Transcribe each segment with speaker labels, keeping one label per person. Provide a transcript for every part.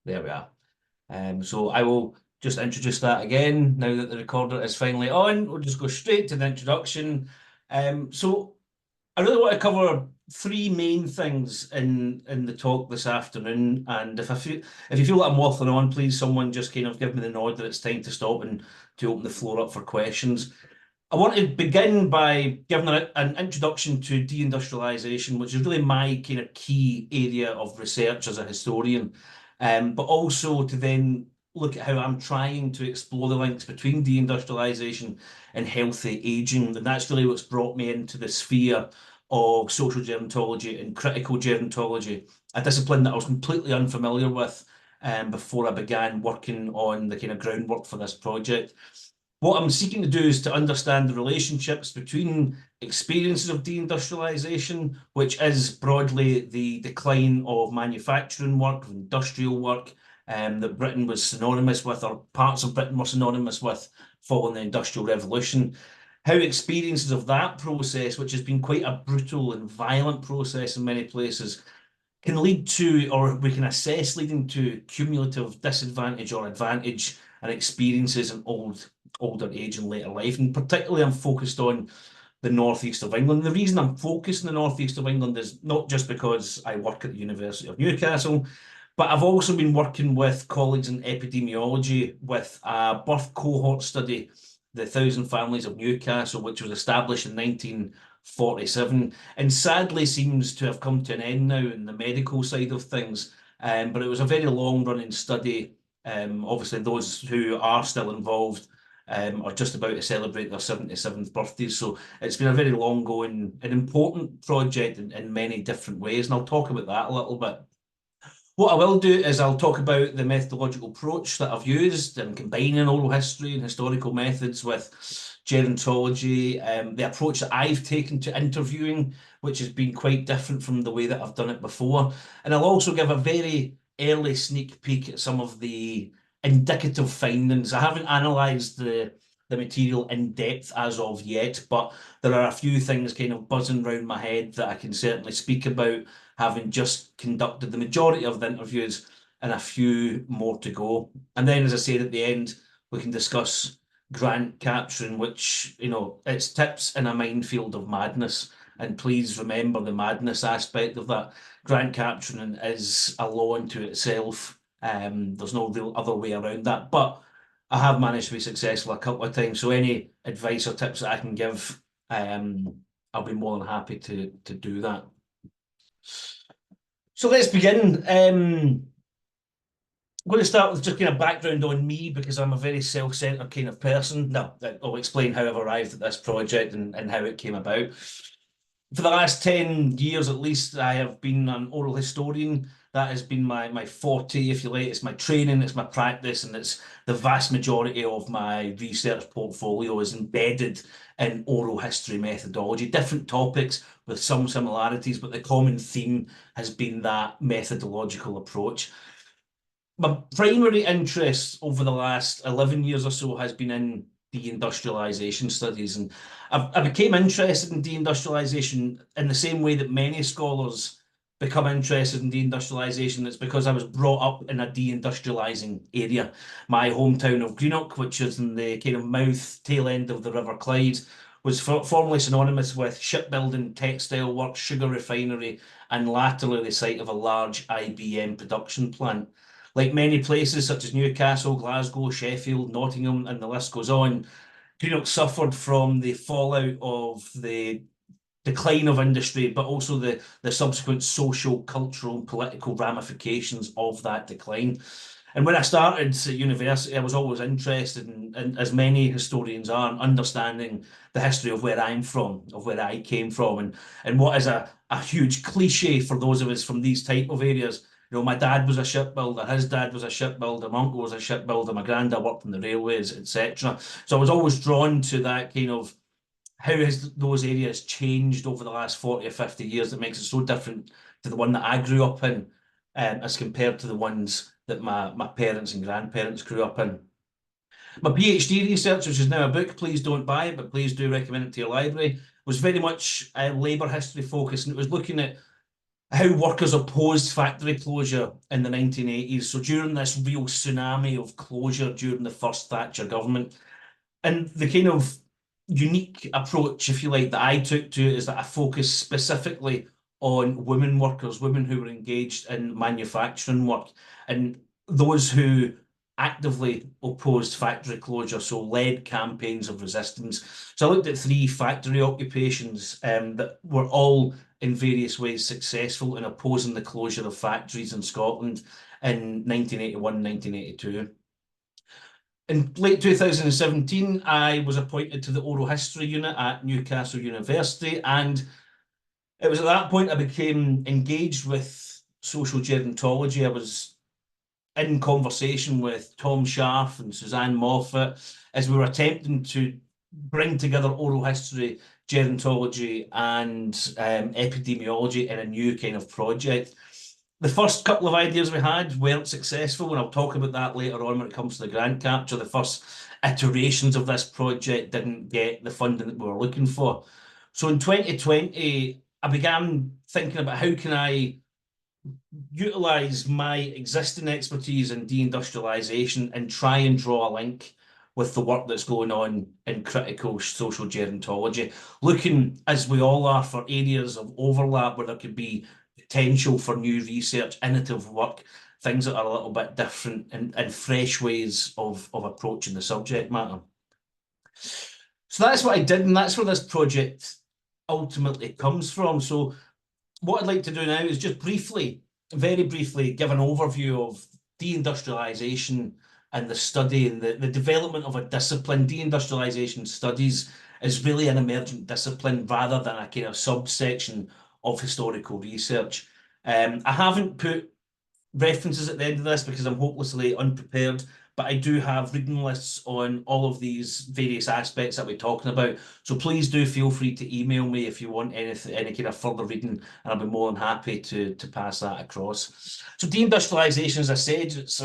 Speaker 1: There we are. So I will just introduce that again now that the recorder is finally on. We'll just go straight to the introduction. So I really want to cover three main things in the talk this afternoon. And if you feel that I'm waffling on, please someone just kind of give me the nod that it's time to stop and to open the floor up for questions. I want to begin by giving an introduction to deindustrialisation, which is really my kind of key area of research as a historian, but also to then look at how I'm trying to explore the links between deindustrialisation and healthy ageing. And that's really what's brought me into the sphere of social gerontology and critical gerontology, a discipline that I was completely unfamiliar with before I began working on the kind of groundwork for this project. What I'm seeking to do is to understand the relationships between experiences of deindustrialisation, which is broadly the decline of manufacturing work, of industrial work, that Britain was synonymous with, or parts of Britain were synonymous with following the Industrial Revolution. How experiences of that process, which has been quite a brutal and violent process in many places, can lead to, or we can assess leading to, cumulative disadvantage or advantage and experiences in older age and later life. And particularly I'm focused on the northeast of England. The reason I'm focused in the northeast of England is not just because I work at the University of Newcastle, but I've also been working with colleagues in epidemiology with a birth cohort study, the 1,000 Families of Newcastle, which was established in 1947, and sadly seems to have come to an end now in the medical side of things. But it was a very long-running study. Obviously, those who are still involved are just about to celebrate their 77th birthdays. So it's been a very long-going and important project in many different ways, and I'll talk about that a little bit. What I will do is I'll talk about the methodological approach that I've used in combining oral history and historical methods with gerontology, the approach that I've taken to interviewing, which has been quite different from the way that I've done it before. And I'll also give a very early sneak peek at some of the indicative findings. I haven't analysed the material in depth as of yet, but there are a few things kind of buzzing around my head that I can certainly speak about, having just conducted the majority of the interviews and a few more to go. And then, as I said at the end, we can discuss grant capturing, which, it's tips in a minefield of madness. And please remember the madness aspect of that. Grant capturing is a law unto itself. There's no real other way around that. But I have managed to be successful a couple of times. So any advice or tips that I can give, I'll be more than happy to do that. So let's begin. I'm going to start with just kind of background on me, because I'm a very self-centered kind of person. No, I'll explain how I've arrived at this project and how it came about. For the last 10 years at least, I have been an oral historian. That has been my forte, if you like. It's my training, it's my practice, and it's the vast majority of my research portfolio is embedded in oral history methodology. Different topics with some similarities, but the common theme has been that methodological approach. My primary interest over the last 11 years or so has been in deindustrialisation studies, and I became interested in deindustrialisation in the same way that many scholars become interested in deindustrialisation. It's because I was brought up in a deindustrialising area. My hometown of Greenock, which is in the kind of mouth tail end of the River Clyde, was formerly synonymous with shipbuilding, textile work, sugar refinery, and latterly the site of a large IBM production plant. Like many places such as Newcastle, Glasgow, Sheffield, Nottingham, and the list goes on, Greenock suffered from the fallout of the decline of industry, but also the subsequent social, cultural, and political ramifications of that decline. And when I started at university, I was always interested in, as many historians are, in understanding the history of where I'm from, of where I came from, and what is a huge cliche for those of us from these type of areas. My dad was a shipbuilder, his dad was a shipbuilder, my uncle was a shipbuilder, my granddad worked in the railways, etc. So I was always drawn to that kind of, how has those areas changed over the last 40 or 50 years that makes it so different to the one that I grew up in, as compared to the ones that my parents and grandparents grew up in. My PhD research, which is now a book, please don't buy it, but please do recommend it to your library, was very much labour history focused, and it was looking at how workers opposed factory closure in the 1980s. So during this real tsunami of closure during the first Thatcher government, and the kind of unique approach, if you like, that I took to it is that I focused specifically on women workers, women who were engaged in manufacturing work, and those who actively opposed factory closure, so led campaigns of resistance. So I looked at three factory occupations that were all in various ways successful in opposing the closure of factories in Scotland in 1981, 1982. In late 2017, I was appointed to the Oral History Unit at Newcastle University, and it was at that point I became engaged with social gerontology. I was in conversation with Tom Scharf and Suzanne Moffat as we were attempting to bring together oral history, gerontology, and epidemiology in a new kind of project. The first couple of ideas we had weren't successful, and I'll talk about that later on when it comes to the grant capture. The first iterations of this project didn't get the funding that we were looking for. So in 2020, I began thinking about how can I utilise my existing expertise in deindustrialisation and try and draw a link with the work that's going on in critical social gerontology, looking, as we all are, for areas of overlap where there could be potential for new research, innovative work, things that are a little bit different and fresh ways of approaching the subject matter. So that's what I did, and that's where this project ultimately comes from. So what I'd like to do now is just briefly, very briefly, give an overview of deindustrialisation and the study and the development of a discipline. Deindustrialisation studies is really an emergent discipline rather than a kind of subsection of historical research. I haven't put references at the end of this because I'm hopelessly unprepared, but I do have reading lists on all of these various aspects that we're talking about. So please do feel free to email me if you want any kind of further reading, and I'll be more than happy to pass that across. So deindustrialisation, as I said, it's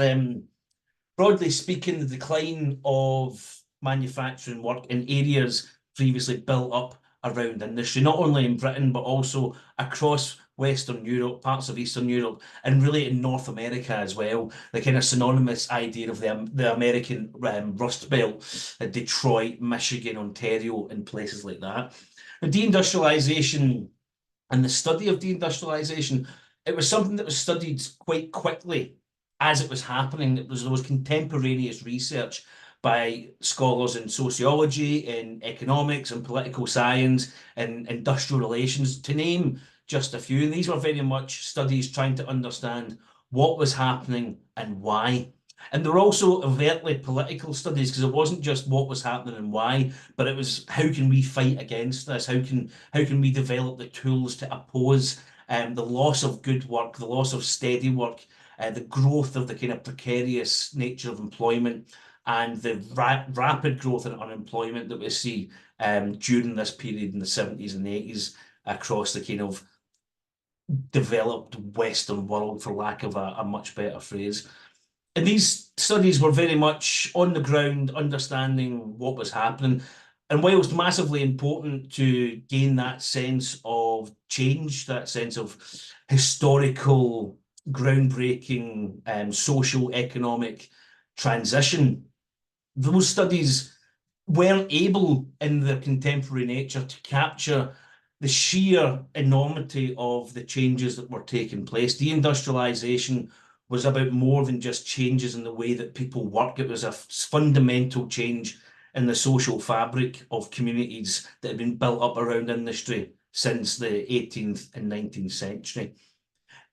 Speaker 1: broadly speaking the decline of manufacturing work in areas previously built up around industry, not only in Britain but also across Western Europe, parts of Eastern Europe, and really in North America as well. The kind of synonymous idea of the American Rust Belt, Detroit, Michigan, Ontario, and places like that. The deindustrialisation and the study of deindustrialisation, it was something that was studied quite quickly as it was happening. There was contemporaneous research by scholars in sociology, in economics, and political science, and industrial relations, to name just a few. And these were very much studies trying to understand what was happening and why. And there were also overtly political studies, because it wasn't just what was happening and why, but it was how can we fight against this? How can we develop the tools to oppose the loss of good work, the loss of steady work, the growth of the kind of precarious nature of employment, and the rapid growth in unemployment that we see during this period in the 70s and 80s across the kind of developed Western world, for lack of a much better phrase. And these studies were very much on the ground, understanding what was happening. And whilst massively important to gain that sense of change, that sense of historical, groundbreaking, socio-economic transition, those studies weren't able, in their contemporary nature, to capture the sheer enormity of the changes that were taking place. Deindustrialisation was about more than just changes in the way that people work. It was a fundamental change in the social fabric of communities that had been built up around industry since the 18th and 19th century.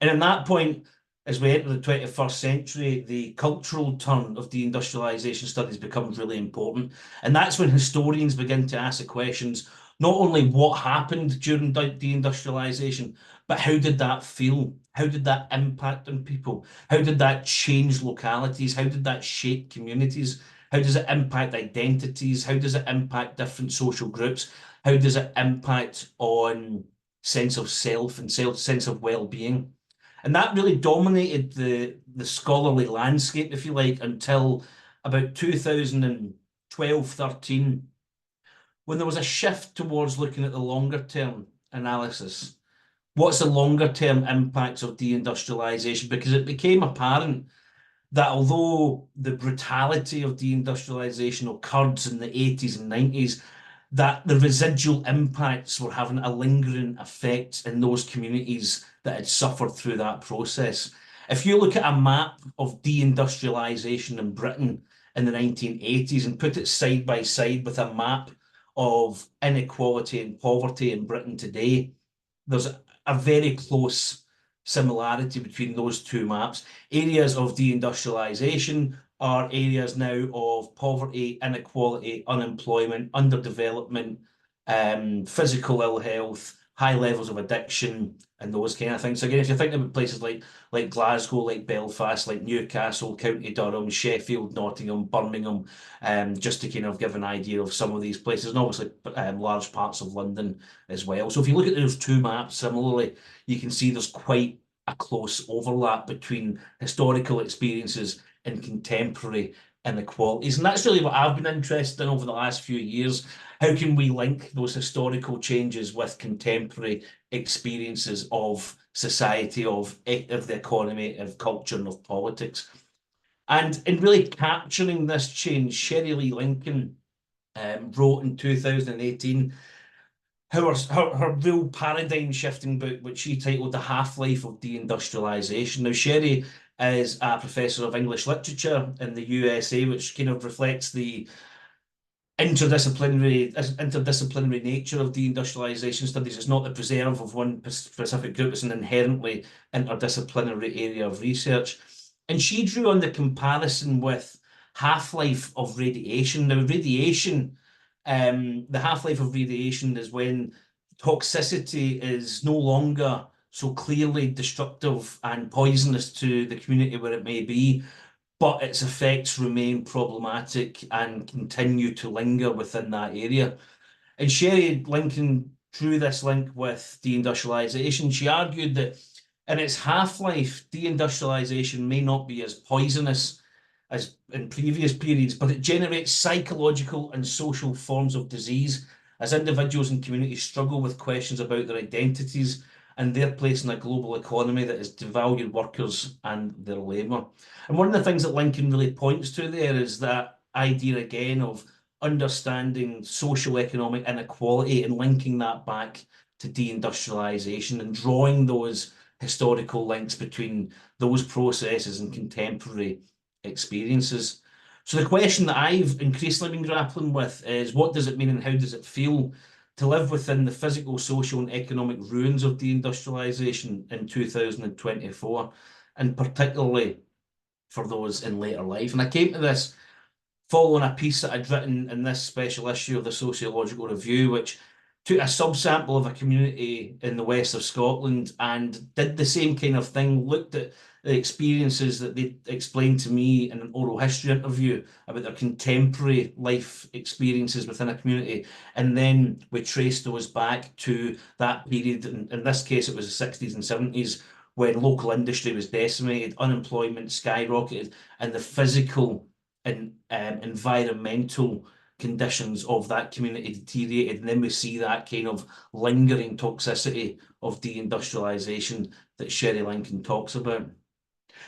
Speaker 1: And at that point, as we enter the 21st century, the cultural turn of deindustrialisation studies becomes really important. And that's when historians begin to ask the questions, not only what happened during deindustrialisation, but how did that feel? How did that impact on people? How did that change localities? How did that shape communities? How does it impact identities? How does it impact different social groups? How does it impact on sense of self and sense of well-being? And that really dominated the scholarly landscape, if you like, until about 2012, 13, when there was a shift towards looking at the longer term analysis, what's the longer term impacts of deindustrialisation? Because it became apparent that although the brutality of deindustrialisation occurred in the 80s and 90s, that the residual impacts were having a lingering effect in those communities that had suffered through that process. If you look at a map of deindustrialisation in Britain in the 1980s and put it side by side with a map of inequality and poverty in Britain today, there's a very close similarity between those two maps. Areas of deindustrialisation are areas now of poverty, inequality, unemployment, underdevelopment, physical ill health, high levels of addiction, and those kind of things. So again, if you're thinking about places like Glasgow, like Belfast, like Newcastle, County Durham, Sheffield, Nottingham, Birmingham, just to kind of give an idea of some of these places, and obviously large parts of London as well. So if you look at those two maps similarly, you can see there's quite a close overlap between historical experiences and contemporary inequalities. And that's really what I've been interested in over the last few years. How can we link those historical changes with contemporary experiences of society, of the economy, of culture, and of politics? And in really capturing this change, Sherry Lee Lincoln wrote in 2018 her real paradigm shifting book, which she titled The Half-Life of Deindustrialisation. Now, Sherry is a professor of English literature in the USA, which kind of reflects the interdisciplinary nature of deindustrialisation studies. It's not the preserve of one specific group, it's an inherently interdisciplinary area of research. And she drew on the comparison with half-life of radiation. Now, radiation, the half-life of radiation is when toxicity is no longer so clearly destructive and poisonous to the community where it may be, but its effects remain problematic and continue to linger within that area. And Sherry Lincoln drew this link with deindustrialisation. She argued that in its half-life, deindustrialisation may not be as poisonous as in previous periods, but it generates psychological and social forms of disease as individuals and communities struggle with questions about their identities and their place in a global economy that has devalued workers and their labour. And one of the things that Lincoln really points to there is that idea again of understanding socio-economic inequality and linking that back to deindustrialisation and drawing those historical links between those processes and contemporary experiences. So the question that I've increasingly been grappling with is, what does it mean and how does it feel to live within the physical, social and economic ruins of deindustrialisation in 2024, and particularly for those in later life? And I came to this following a piece that I'd written in this special issue of the Sociological Review, which took a subsample of a community in the west of Scotland and did the same kind of thing, looked at the experiences that they explained to me in an oral history interview about their contemporary life experiences within a community. And then we traced those back to that period. In this case, it was the 60s and 70s, when local industry was decimated, unemployment skyrocketed, and the physical and environmental conditions of that community deteriorated. And then we see that kind of lingering toxicity of deindustrialisation that Sherry Lincoln talks about.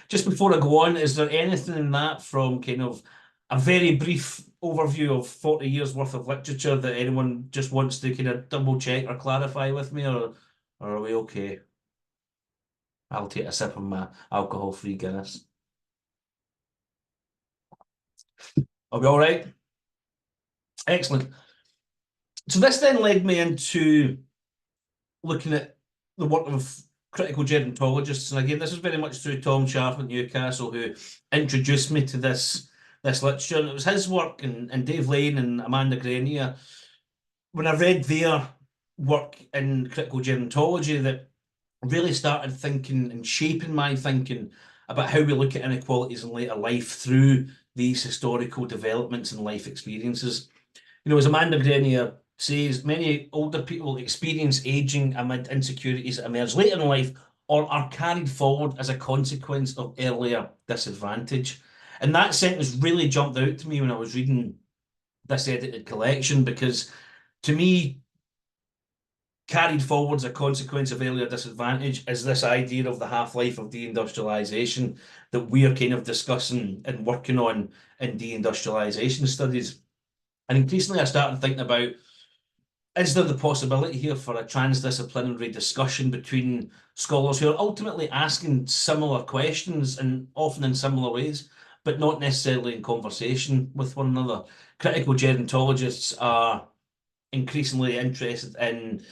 Speaker 1: Just before I go on, is there anything in that, from kind of a very brief overview of 40 years worth of literature, that anyone just wants to kind of double check or clarify with me, or are we okay? I'll take a sip of my alcohol-free Guinness. Are we all right? Excellent. So this then led me into looking at the work of critical gerontologists. And again, this is very much through Tom Sharp at Newcastle, who introduced me to this literature. And it was his work and Dave Lane and Amanda Grenier, when I read their work in critical gerontology, that really started thinking and shaping my thinking about how we look at inequalities in later life through these historical developments and life experiences. You know, as Amanda Grenier says, many older people experience aging amid insecurities that emerge later in life or are carried forward as a consequence of earlier disadvantage. And that sentence really jumped out to me when I was reading this edited collection, because to me, carried forward as a consequence of earlier disadvantage is this idea of the half-life of deindustrialisation that we are kind of discussing and working on in deindustrialisation studies. And increasingly I started thinking about, is there the possibility here for a transdisciplinary discussion between scholars who are ultimately asking similar questions and often in similar ways, but not necessarily in conversation with one another? Critical gerontologists are increasingly interested in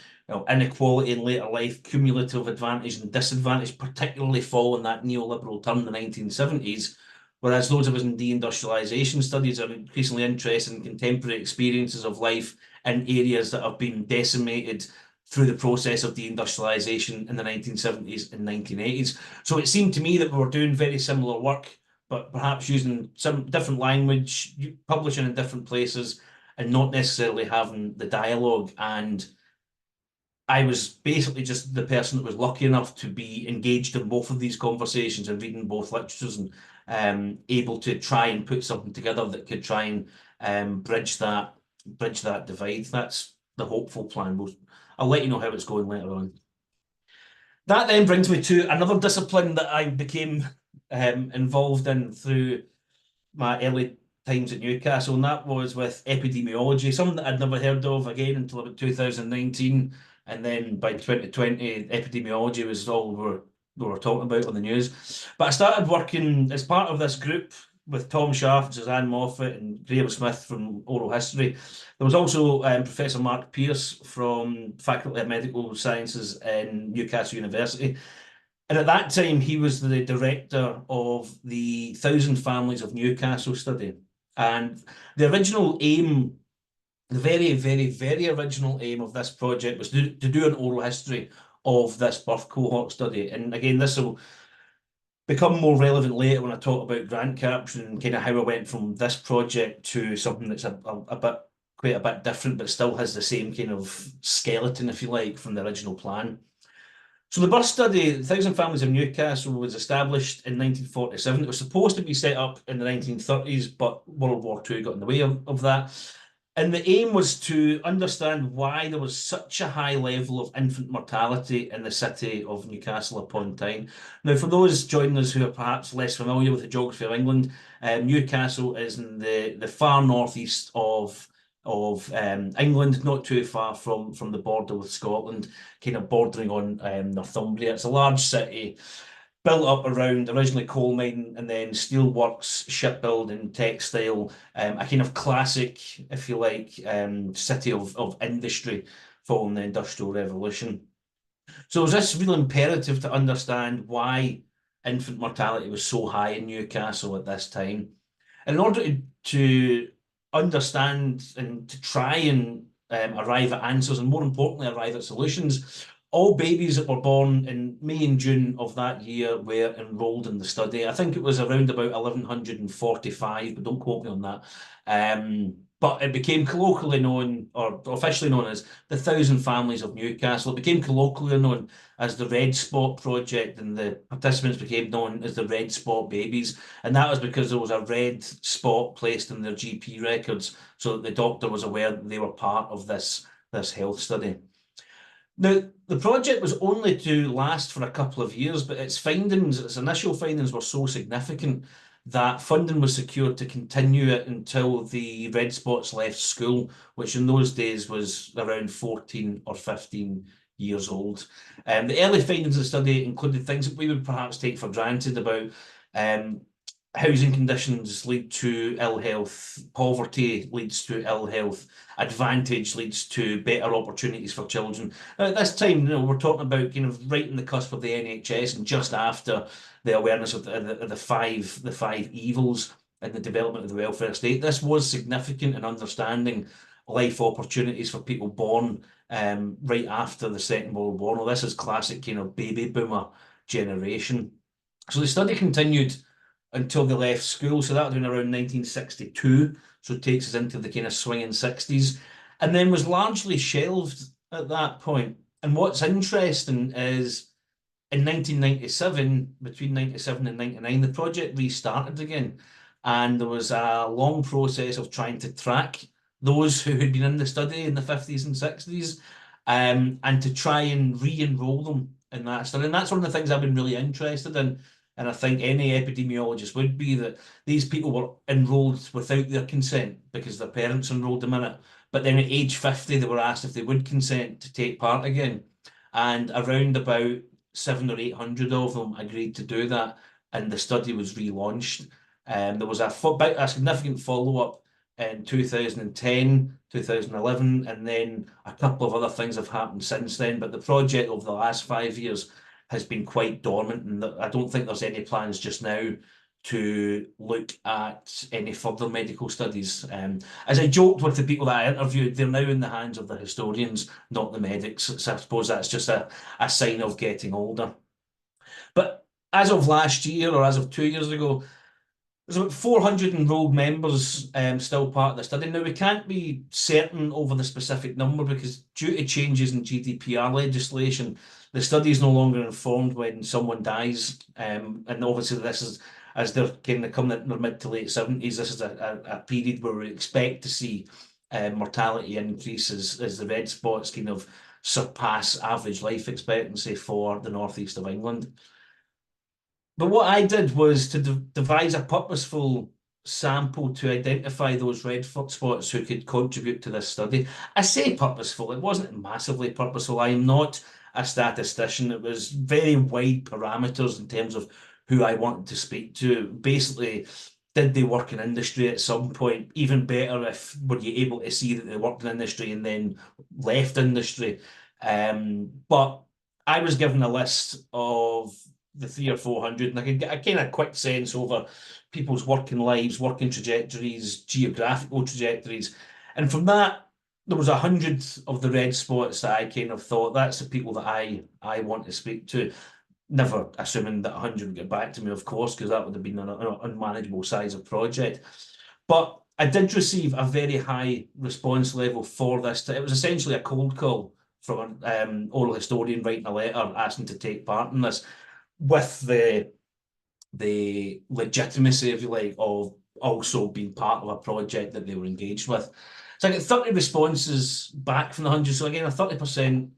Speaker 1: inequality in later life, cumulative advantage and disadvantage, particularly following that neoliberal turn in the 1970s. Whereas those of us in deindustrialisation studies are increasingly interested in contemporary experiences of life in areas that have been decimated through the process of deindustrialisation in the 1970s and 1980s. So it seemed to me that we were doing very similar work, but perhaps using some different language, publishing in different places, and not necessarily having the dialogue. And I was basically just the person that was lucky enough to be engaged in both of these conversations and reading both literatures and able to try and put something together that could try and bridge that divide. That's the hopeful plan. I'll let you know how it's going later on. That then brings me to another discipline that I became involved in through my early times at Newcastle, and that was with epidemiology, something that I'd never heard of again until about 2019. And then by 2020, epidemiology was all we were talking about on the news. But I started working as part of this group with Tom Sharp, Suzanne Moffat, and Graham Smith from Oral History. There was also Professor Mark Pearce from Faculty of Medical Sciences in Newcastle University. And at that time, he was the director of the 1,000 Families of Newcastle study. And the original aim, the very, very, very original aim of this project was to do an oral history of this birth cohort study. And again, this will become more relevant later when I talk about grant capturing and kind of how I went from this project to something that's quite a bit different, but still has the same kind of skeleton, if you like, from the original plan. So the birth study, 1,000 Families of Newcastle, was established in 1947. It was supposed to be set up in the 1930s, but World War II got in the way of that. And the aim was to understand why there was such a high level of infant mortality in the city of Newcastle upon Tyne. Now, for those joining us who are perhaps less familiar with the geography of England, Newcastle is in the far northeast of England, not too far from the border with Scotland, kind of bordering on Northumbria. It's a large city built up around originally coal mining and then steelworks, shipbuilding, textile, a kind of classic, if you like, city of industry following the Industrial Revolution. So it was this real imperative to understand why infant mortality was so high in Newcastle at this time. And in order to understand and to try and arrive at answers and more importantly arrive at solutions, all babies that were born in May and June of that year were enrolled in the study. I think it was around about 1,145, but don't quote me on that. But it became colloquially known, or officially known as the 1,000 Families of Newcastle. It became colloquially known as the Red Spot Project, and the participants became known as the Red Spot Babies. And that was because there was a red spot placed in their GP records so that the doctor was aware that they were part of this health study. Now, the project was only to last for a couple of years, but its initial findings were so significant that funding was secured to continue it until the red spots left school, which in those days was around 14 or 15 years old. The early findings of the study included things that we would perhaps take for granted about housing conditions lead to ill health, poverty leads to ill health, advantage leads to better opportunities for children. Now, at this time, we're talking about kind of right in the cusp of the NHS and just after the awareness of the five evils in the development of the welfare state. This was significant in understanding life opportunities for people born right after the Second World War. Now, this is classic kind of baby boomer generation. So the study continued until they left school. So that would have been around 1962. So it takes us into the kind of swinging 60s, and then was largely shelved at that point. And what's interesting is in 1997, between 97 and 99, the project restarted again. And there was a long process of trying to track those who had been in the study in the 50s and 60s and to try and re-enroll them in that study. And that's one of the things I've been really interested in. And I think any epidemiologist would be that these people were enrolled without their consent because their parents enrolled them in it. But then at age 50, they were asked if they would consent to take part again. And around about 700 or 800 of them agreed to do that. And the study was relaunched. There was a significant follow-up in 2010, 2011, and then a couple of other things have happened since then. But the project over the last 5 years has been quite dormant, and I don't think there's any plans just now to look at any further medical studies. As I joked with the people that I interviewed, they're now in the hands of the historians, not the medics. So I suppose that's just a sign of getting older. But as of last year, or as of 2 years ago, there's about 400 enrolled members still part of the study. Now, we can't be certain over the specific number because due to changes in GDPR legislation, the study is no longer informed when someone dies. And obviously this is, as they're kind of coming in their mid to late 70s, this is a period where we expect to see mortality increases as the red spots kind of surpass average life expectancy for the northeast of England. But what I did was to devise a purposeful sample to identify those red spots who could contribute to this study. I say purposeful, it wasn't massively purposeful. I am not a statistician. It was very wide parameters in terms of who I wanted to speak to. Basically, did they work in industry at some point? Even better if were you able to see that they worked in industry and then left industry. But I was given a list of the 300 or 400, and I could get a kind of quick sense over people's working lives, working trajectories, geographical trajectories. And from that, there was 100 of the red spots that I kind of thought, that's the people that I want to speak to. Never assuming that 100 would get back to me, of course, because that would have been an unmanageable size of project. But I did receive a very high response level for this. It was essentially a cold call from an oral historian writing a letter asking to take part in this, with the legitimacy, if you like, of also being part of a project that they were engaged with. So I get 30 responses back from the 100. So again, a 30%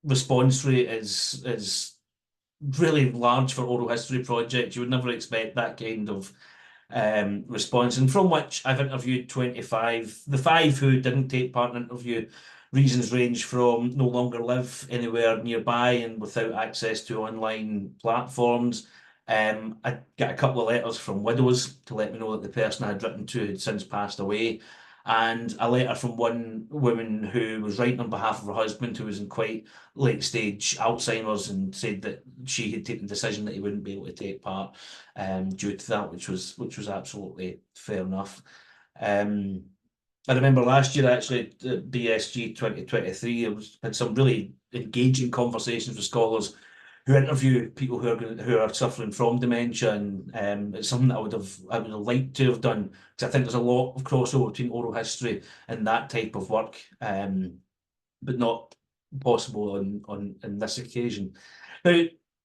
Speaker 1: response rate is really large for oral history projects. You would never expect that kind of response. And from which I've interviewed 25. The 5 who didn't take part in the interview, reasons range from no longer live anywhere nearby and without access to online platforms. I got a couple of letters from widows to let me know that the person I had written to had since passed away, and a letter from one woman who was writing on behalf of her husband, who was in quite late stage Alzheimer's, and said that she had taken the decision that he wouldn't be able to take part due to that, which was absolutely fair enough. I remember last year, actually, at BSG 2023, I had some really engaging conversations with scholars who interview people who are suffering from dementia, and it's something that I would have liked to have done, because I think there's a lot of crossover between oral history and that type of work, but not possible on this occasion. Now,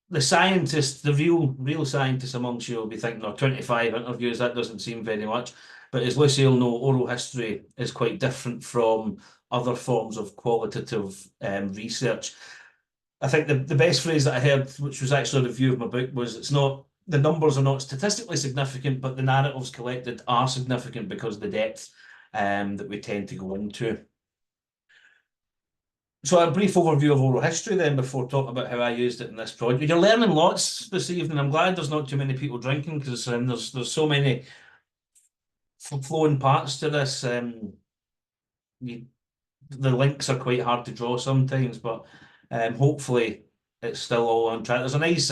Speaker 1: the scientists, the real scientists amongst you will be thinking, oh, 25 interviews, that doesn't seem very much. But as Lucy will know, oral history is quite different from other forms of qualitative research. I think the best phrase that I heard, which was actually a review of my book, was the numbers are not statistically significant, but the narratives collected are significant because of the depth that we tend to go into. So a brief overview of oral history then before talking about how I used it in this project. You're learning lots this evening. I'm glad there's not too many people drinking, because there's so many flowing parts to this. The links are quite hard to draw sometimes, but hopefully it's still all on track. There's a nice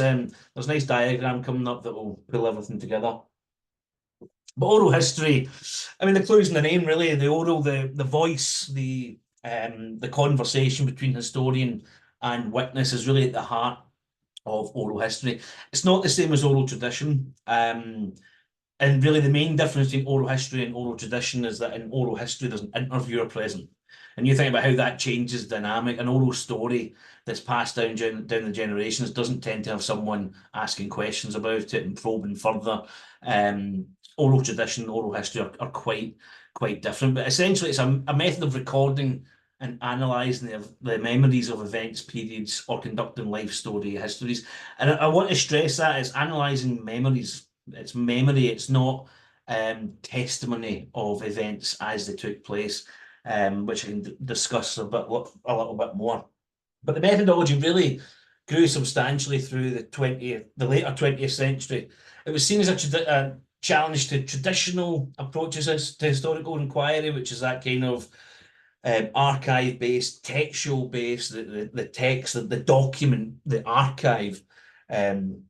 Speaker 1: diagram coming up that will pull everything together. But oral history, I mean, the clue's in the name, really. The oral, the voice, the conversation between historian and witness is really at the heart of oral history. It's not the same as oral tradition. And really the main difference between oral history and oral tradition is that in oral history, there's an interviewer present. And you think about how that changes dynamic. An oral story that's passed down the generations doesn't tend to have someone asking questions about it and probing further. Oral tradition, oral history are quite different. But essentially, it's a method of recording and analysing the memories of events, periods, or conducting life story histories. And I want to stress that it's analysing memories. It's memory, it's not testimony of events as they took place, which I can discuss a little bit more. But the methodology really grew substantially through the later 20th century. It was seen as a challenge to traditional approaches to historical inquiry, which is that kind of archive-based, textual-based, the text, the document, the archive, been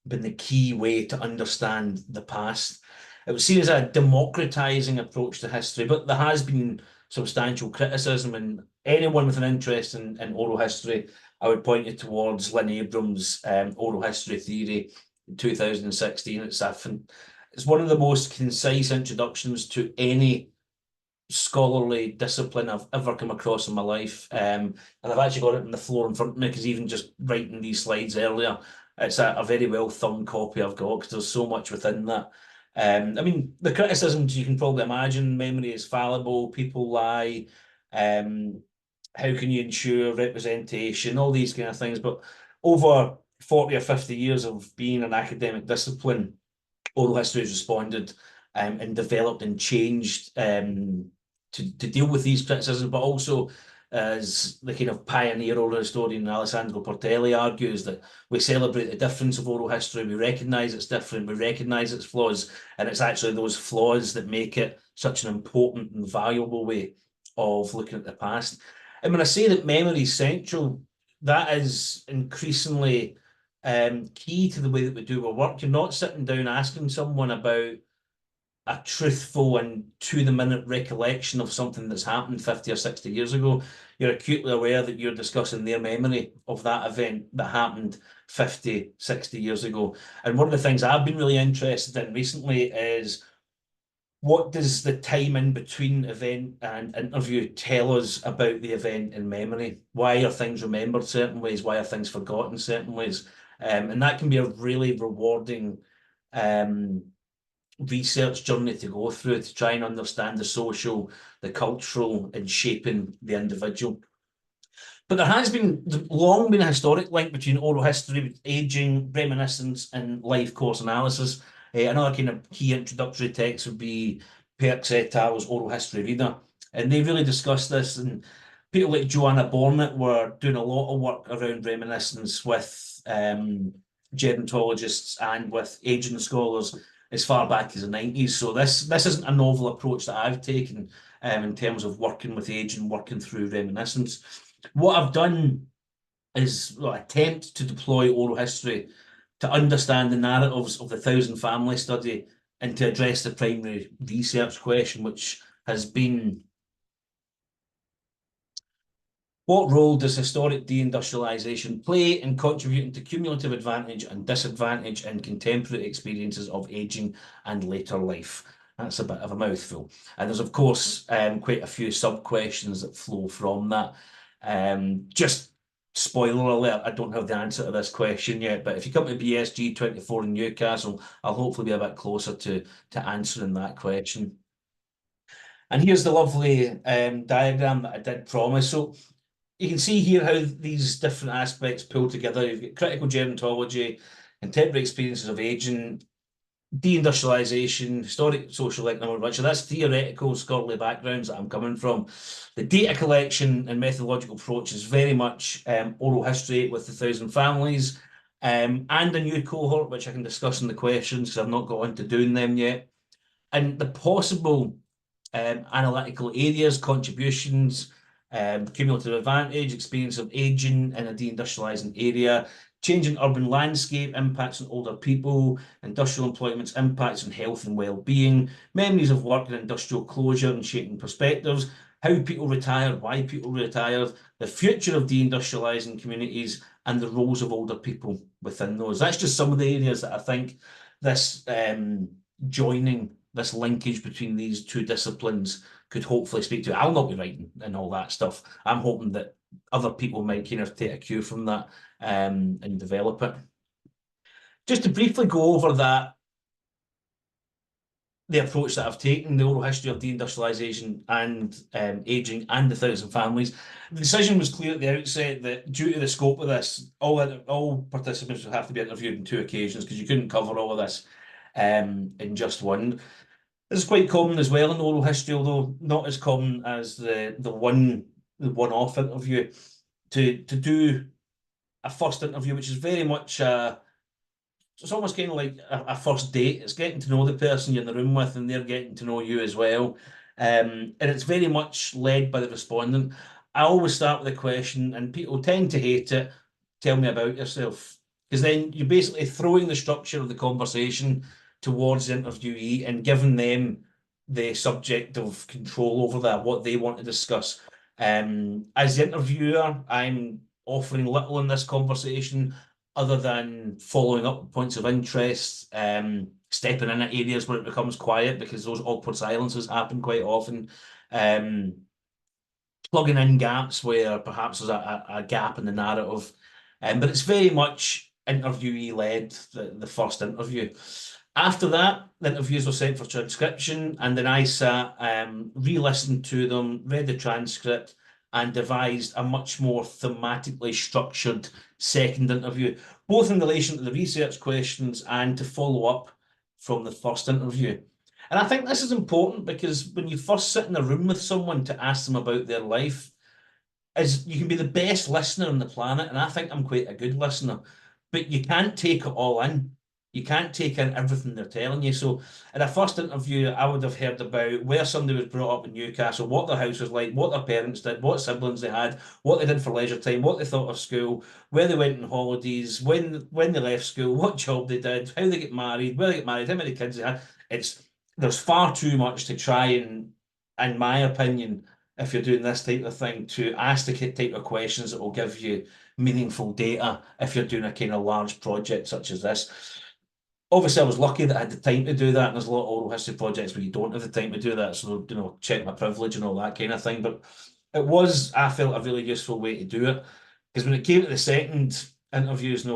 Speaker 1: the key way to understand the past. It was seen as a democratizing approach to history, but there has been substantial criticism, and anyone with an interest in oral history, I would point you towards Lynn Abrams' Oral History Theory in 2016. It's one of the most concise introductions to any scholarly discipline I've ever come across in my life. And I've actually got it on the floor in front of me, because even just writing these slides earlier, it's a very well thumbed copy I've got, because there's so much within that. I mean, the criticisms you can probably imagine: memory is fallible, people lie, how can you ensure representation, all these kind of things. But over 40 or 50 years of being an academic discipline, oral history has responded and developed and changed to deal with these criticisms, but also, as the kind of pioneer oral historian Alessandro Portelli argues, that we celebrate the difference of oral history, we recognise it's different, we recognise its flaws, and it's actually those flaws that make it such an important and valuable way of looking at the past. And when I say that memory is central, that is increasingly key to the way that we do our work. You're not sitting down asking someone about a truthful and to-the-minute recollection of something that's happened 50 or 60 years ago. You're acutely aware that you're discussing their memory of that event that happened 50, 60 years ago. And one of the things I've been really interested in recently is, what does the time in between event and interview tell us about the event in memory? Why are things remembered certain ways? Why are things forgotten certain ways? And that can be a really rewarding research journey to go through, to try and understand the social, the cultural, and shaping the individual. But there has long been a historic link between oral history, ageing, reminiscence, and life course analysis. Another kind of key introductory text would be Perks et al.'s Oral History Reader, and they really discuss this. And people like Joanna Bornett were doing a lot of work around reminiscence with gerontologists and with aging scholars as far back as the 90s. So this isn't a novel approach that I've taken in terms of working with aging, working through reminiscence. What I've done is attempt to deploy oral history to understand the narratives of the Thousand Family Study and to address the primary research question, which has been, what role does historic deindustrialisation play in contributing to cumulative advantage and disadvantage in contemporary experiences of ageing and later life? That's a bit of a mouthful. And there's, of course, quite a few sub-questions that flow from that. Just spoiler alert, I don't have the answer to this question yet, but if you come to BSG 24 in Newcastle, I'll hopefully be a bit closer to answering that question. And here's the lovely diagram that I did promise. So you can see here how these different aspects pull together. You've got critical gerontology, contemporary experiences of aging, deindustrialisation, historic social economic rupture. That's theoretical scholarly backgrounds that I'm coming from. The data collection and methodological approach is very much oral history with the Thousand Families, and a new cohort, which I can discuss in the questions, because I've not got into doing them yet. And the possible analytical areas, contributions, cumulative advantage, experience of ageing in a deindustrialising area, changing urban landscape, impacts on older people, industrial employment's impacts on health and well-being, memories of work and industrial closure and shaping perspectives, how people retired, why people retired, the future of deindustrialising communities, and the roles of older people within those. That's just some of the areas that I think this joining, this linkage between these two disciplines could hopefully speak to. I'll not be writing and all that stuff. I'm hoping that other people might kind of take a cue from that and develop it. Just to briefly go over that, the approach that I've taken, the oral history of deindustrialisation and ageing and the Thousand Families. The decision was clear at the outset that due to the scope of this, all participants would have to be interviewed on 2 occasions because you couldn't cover all of this in just one. This is quite common as well in oral history, although not as common as the one-off interview. To do a first interview, which is very much it's almost kind of like a first date. It's getting to know the person you're in the room with, and they're getting to know you as well. And it's very much led by the respondent. I always start with a question, and people tend to hate it. Tell me about yourself. Because then you're basically throwing the structure of the conversation towards the interviewee and giving them the subject of control over that, what they want to discuss. As the interviewer, I'm offering little in this conversation other than following up with points of interest, stepping in at areas where it becomes quiet because those awkward silences happen quite often, plugging in gaps where perhaps there's a gap in the narrative. But it's very much interviewee-led, the first interview. After that, the interviews were sent for transcription, and then I sat, re-listened to them, read the transcript, and devised a much more thematically structured second interview, both in relation to the research questions and to follow up from the first interview. And I think this is important because when you first sit in a room with someone to ask them about their life, you can be the best listener on the planet, and I think I'm quite a good listener, but you can't take it all in. You can't take in everything they're telling you. So in a first interview, I would have heard about where somebody was brought up in Newcastle, what their house was like, what their parents did, what siblings they had, what they did for leisure time, what they thought of school, where they went on holidays, when they left school, what job they did, how they get married, where they get married, how many kids they had. There's far too much to try and, in my opinion, if you're doing this type of thing, to ask the type of questions that will give you meaningful data if you're doing a kind of large project such as this. Obviously, I was lucky that I had the time to do that, and there's a lot of oral history projects where you don't have the time to do that, so, check my privilege and all that kind of thing. But it was, I felt, a really useful way to do it, because when it came to the second interviews,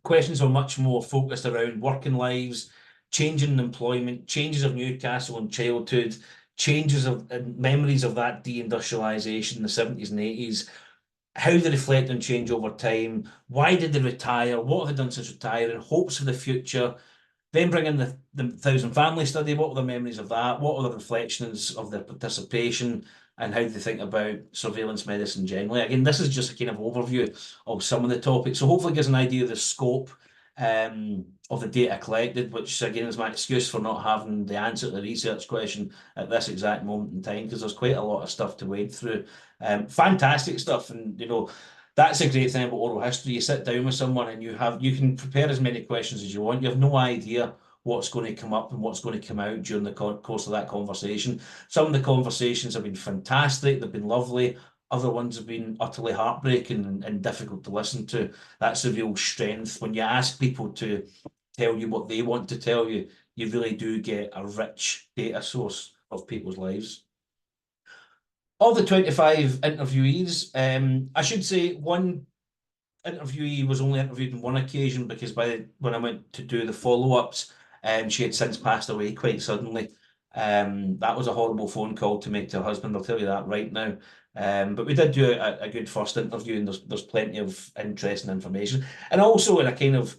Speaker 1: questions were much more focused around working lives, changing in employment, changes of Newcastle in childhood, changes of memories of that deindustrialisation in the 70s and 80s, how they reflect on change over time, why did they retire, what have they done since retiring, hopes for the future, then bring in the Thousand Family study, what were the memories of that, what were the reflections of their participation, and how do they think about surveillance medicine generally. Again, this is just a kind of overview of some of the topics, so hopefully it gives an idea of the scope of the data collected, which again is my excuse for not having the answer to the research question at this exact moment in time, because there's quite a lot of stuff to wade through. Fantastic stuff, and that's a great thing about oral history. You sit down with someone and you can prepare as many questions as you want. You have no idea what's going to come up and what's going to come out during the course of that conversation. Some of the conversations have been fantastic, they've been lovely. Other ones have been utterly heartbreaking and difficult to listen to. That's a real strength. When you ask people to tell you what they want to tell you, you really do get a rich data source of people's lives. Of the 25 interviewees, I should say one interviewee was only interviewed on one occasion because when I went to do the follow-ups, she had since passed away quite suddenly. That was a horrible phone call to make to her husband, I'll tell you that right now. But we did do a good first interview, and there's plenty of interesting information. And also in a kind of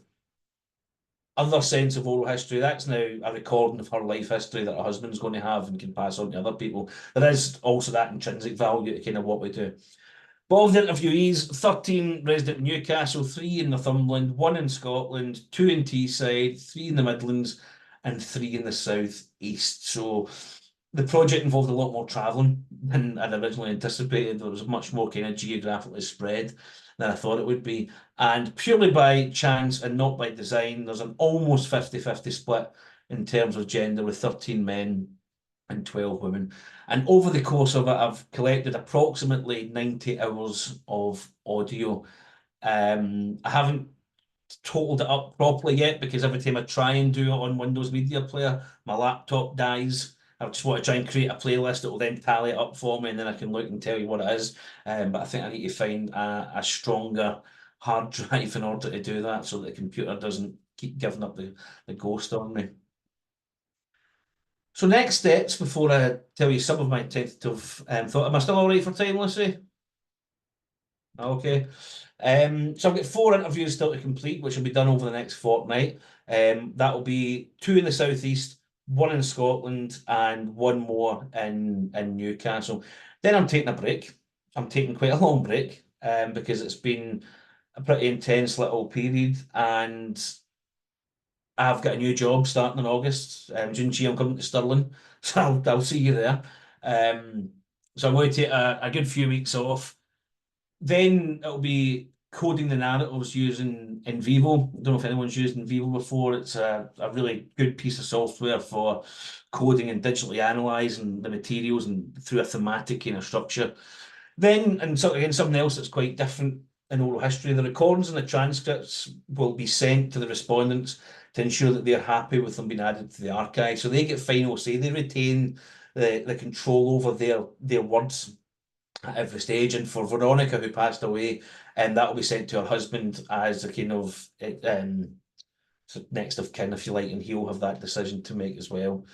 Speaker 1: other sense of oral history, that's now a recording of her life history that her husband's going to have and can pass on to other people. There is also that intrinsic value to kind of what we do. But of the interviewees, 13 resident in Newcastle, 3 in Northumberland, 1 in Scotland, 2 in Teesside, 3 in the Midlands, and 3 in the South East. So the project involved a lot more travelling than I'd originally anticipated. There was much more kind of geographically spread than I thought it would be. And purely by chance and not by design, there's an almost 50-50 split in terms of gender, with 13 men and 12 women. And over the course of it, I've collected approximately 90 hours of audio. I haven't totaled it up properly yet, because every time I try and do it on Windows Media Player, my laptop dies. I just want to try and create a playlist that will then tally it up for me, and then I can look and tell you what it is. But I think I need to find a stronger hard drive in order to do that, so that the computer doesn't keep giving up the ghost on me. So next steps, before I tell you some of my tentative thought, am I still all right for time, Lucy? Okay. So I've got 4 interviews still to complete, which will be done over the next fortnight. That will be 2 in the southeast, 1 in Scotland, and 1 more in Newcastle. Then I'm taking a break. I'm taking quite a long break because it's been a pretty intense little period, and I've got a new job starting in August. G&T, I'm coming to Stirling, so I'll see you there. So I'm going to take a good few weeks off. Then it'll be coding the narratives using NVivo. I don't know if anyone's used NVivo before. It's a really good piece of software for coding and digitally analysing the materials and through a thematic kind of structure. Then, and so again, something else that's quite different in oral history, the recordings and the transcripts will be sent to the respondents to ensure that they're happy with them being added to the archive. So they get final say. They retain the control over their words at every stage. And for Veronica, who passed away, and that will be sent to her husband as a kind of next of kin, if you like, and he'll have that decision to make as well.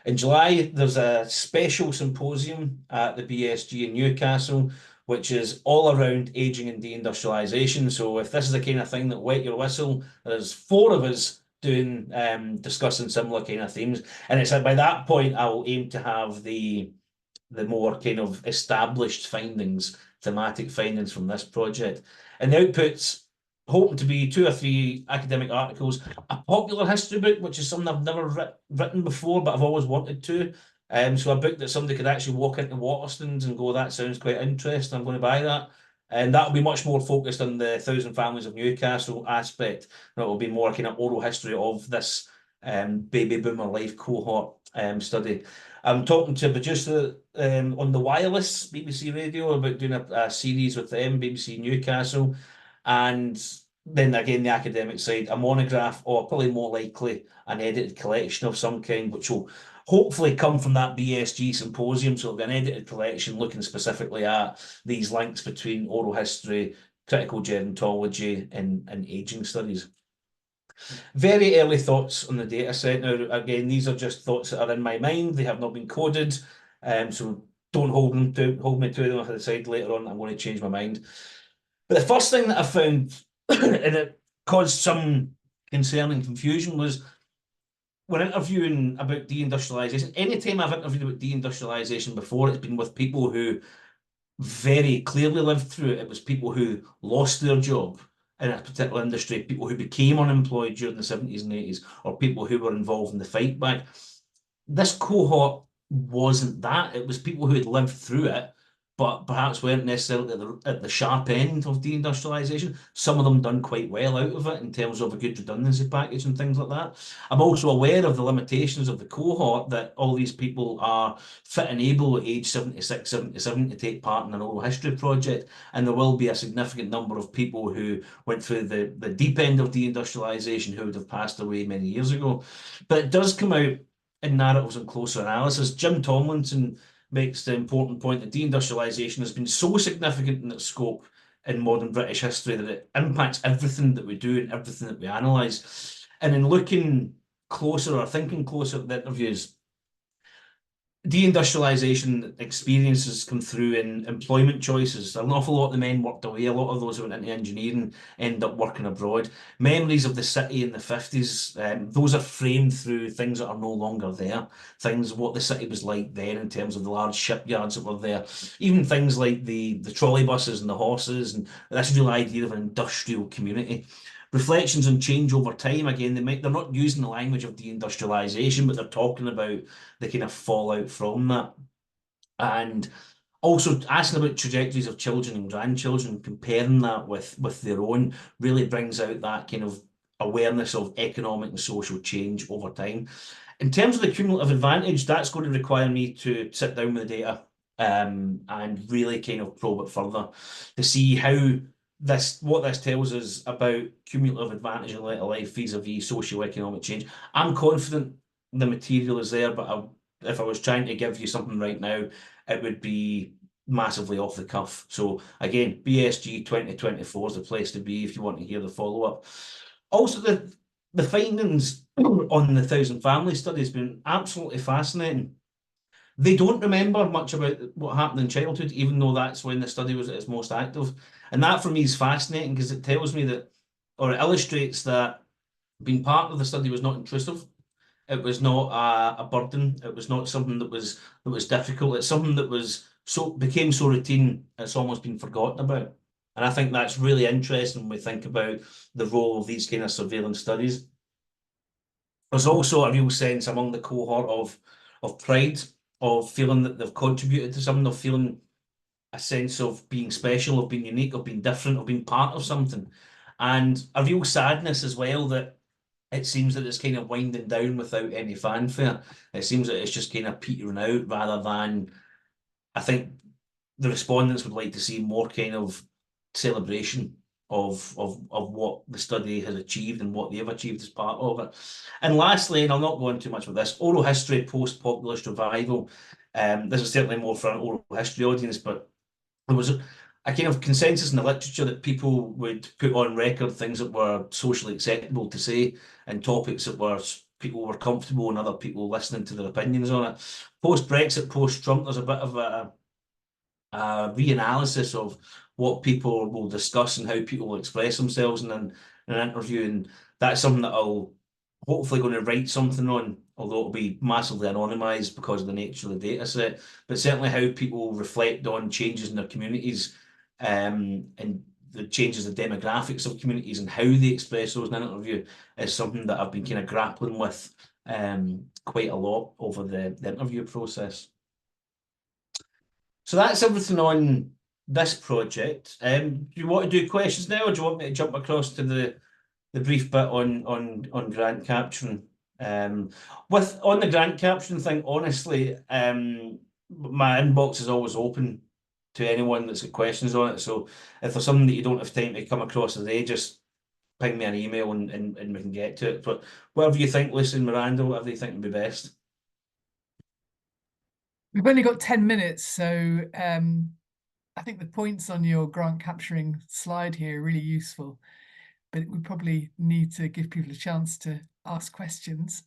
Speaker 1: In July, there's a special symposium at the BSG in Newcastle, which is all around ageing and deindustrialisation. So if this is the kind of thing that wet your whistle, there's 4 of us doing discussing similar kind of themes. And it's by that point I will aim to have the more kind of established findings, thematic findings from this project. And the outputs hoping to be 2 or 3 academic articles, a popular history book, which is something I've never written before, but I've always wanted to. So a book that somebody could actually walk into Waterstones and go, that sounds quite interesting, I'm going to buy that. And that'll be much more focused on the 1,000 Families of Newcastle aspect. That will be more kind of oral history of this baby boomer life cohort study. I'm talking to a producer on the wireless BBC Radio about doing a series with them, BBC Newcastle, and then again the academic side, a monograph, or probably more likely an edited collection of some kind, which will hopefully come from that BSG symposium. So it'll be an edited collection looking specifically at these links between oral history, critical gerontology, and ageing studies. Very early thoughts on the data set. Now, again, these are just thoughts that are in my mind. They have not been coded, so don't hold me to them if I decide later on I'm going to change my mind. But the first thing that I found, and it caused some concern and confusion, was when interviewing about deindustrialisation. Anytime I've interviewed about deindustrialisation before, it's been with people who very clearly lived through it. It was people who lost their job in a particular industry, people who became unemployed during the 70s and 80s, or people who were involved in the fight back. This cohort wasn't that. It was people who had lived through it, but perhaps weren't necessarily at the sharp end of deindustrialisation. Some of them done quite well out of it in terms of a good redundancy package and things like that. I'm also aware of the limitations of the cohort, that all these people are fit and able at age 76, 77 to take part in an oral history project, and there will be a significant number of people who went through the deep end of deindustrialisation who would have passed away many years ago. But it does come out in narratives and closer analysis. Jim Tomlinson makes the important point that deindustrialisation has been so significant in its scope in modern British history that it impacts everything that we do and everything that we analyse. And in looking closer or thinking closer at the interviews, deindustrialisation experiences come through in employment choices. An awful lot of the men worked away. A lot of those who went into engineering end up working abroad. Memories of the city in the 50s, those are framed through things that are no longer there. Things, what the city was like then in terms of the large shipyards that were there. Even things like the trolley buses and the horses, and this real idea of an industrial community. Reflections on change over time. Again, they're not using the language of deindustrialisation, but they're talking about the kind of fallout from that. And also asking about trajectories of children and grandchildren, comparing that with their own, really brings out that kind of awareness of economic and social change over time. In terms of the cumulative advantage, that's going to require me to sit down with the data and really kind of probe it further to see how what this tells us about cumulative advantage in later life vis-a-vis socio-economic change. I'm confident the material is there, but if I was trying to give you something right now, it would be massively off the cuff. So again, BSG 2024 is the place to be if you want to hear the follow-up. Also, the findings on the 1,000 family study has been absolutely fascinating. They don't remember much about what happened in childhood, even though that's when the study was at its most active. And that for me is fascinating because it tells me that, or it illustrates that being part of the study was not intrusive. It was not a burden. It was not something that was difficult. It's something that became so routine it's almost been forgotten about. And I think that's really interesting when we think about the role of these kind of surveillance studies. There's also a real sense among the cohort of pride, of feeling that they've contributed to something, of feeling a sense of being special, of being unique, of being different, of being part of something. And a real sadness as well that it seems that it's kind of winding down without any fanfare. It seems that it's just kind of petering out rather than, I think the respondents would like to see more kind of celebration of what the study has achieved and what they've achieved as part of it. And lastly, and I'll not go into too much with this, oral history post-populist revival. This is certainly more for an oral history audience, but there was a kind of consensus in the literature that people would put on record things that were socially acceptable to say and topics that people were comfortable and other people listening to their opinions on it. Post-Brexit, post-Trump, there's a bit of a reanalysis of what people will discuss and how people will express themselves in an interview. And that's something that I'll hopefully going to write something on, although it'll be massively anonymised because of the nature of the data set, but certainly how people reflect on changes in their communities and the changes of demographics of communities and how they express those in an interview is something that I've been kind of grappling with quite a lot over the interview process. So that's everything on this project. Do you want to do questions now, or do you want me to jump across to the brief bit on grant capturing? On the grant capturing thing, honestly, my inbox is always open to anyone that's got questions on it. So if there's something that you don't have time to come across today, just ping me an email and we can get to it. But whatever you think, Lucy and Miranda, whatever you think would be best.
Speaker 2: We've only got 10 minutes, so I think the points on your grant capturing slide here are really useful, but we probably need to give people a chance to ask questions.